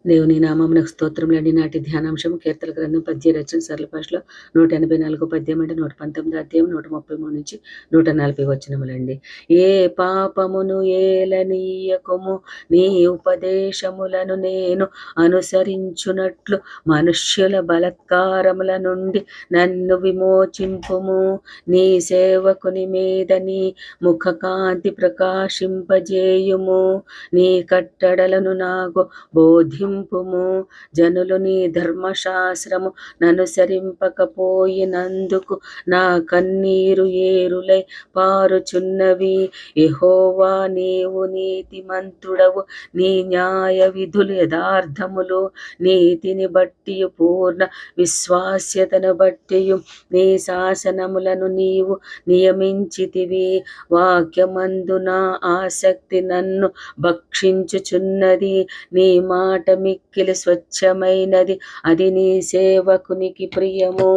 దేవుని నామమునకు స్తోత్రములండి. నాటి ధ్యానాంశము కీర్తన గ్రంథం పద్య రచన సరళ భాషలో 184 పద్యం అంటే 119 అధ్యాయం 133 నుంచి 140 వచనములండి. ఏ పాపమును ఏలనీయకుము, నీ ఉపదేశములను నేను అనుసరించునట్లు మనుష్యుల బలత్కారముల నుండి నన్ను విమోచింపుము. నీ సేవకుని మీద నీ ముఖకాంతి ప్రకాశింపజేయుము. నీ కట్టడలను నాకు బోధింపుము. జనులు నీ ధర్మశాస్త్రము ననుసరింపకపోయినందుకు నా కన్నీరు ఏరులై పారుచున్నవి. యెహోవా, నీవు నీతిమంతుడవు, నీ న్యాయ విధులు యథార్థములు. నీతిని బట్టియు పూర్ణ విశ్వాస్యతను బట్టియు నీ శాసనములను నీవు నియమించితివి. వాక్యమందు నా ఆసక్తి నన్ను భక్షించుచున్నది. నీ మాట మిక్కిలి స్వచ్ఛమైనది, అది నీ సేవకునికి ప్రియము.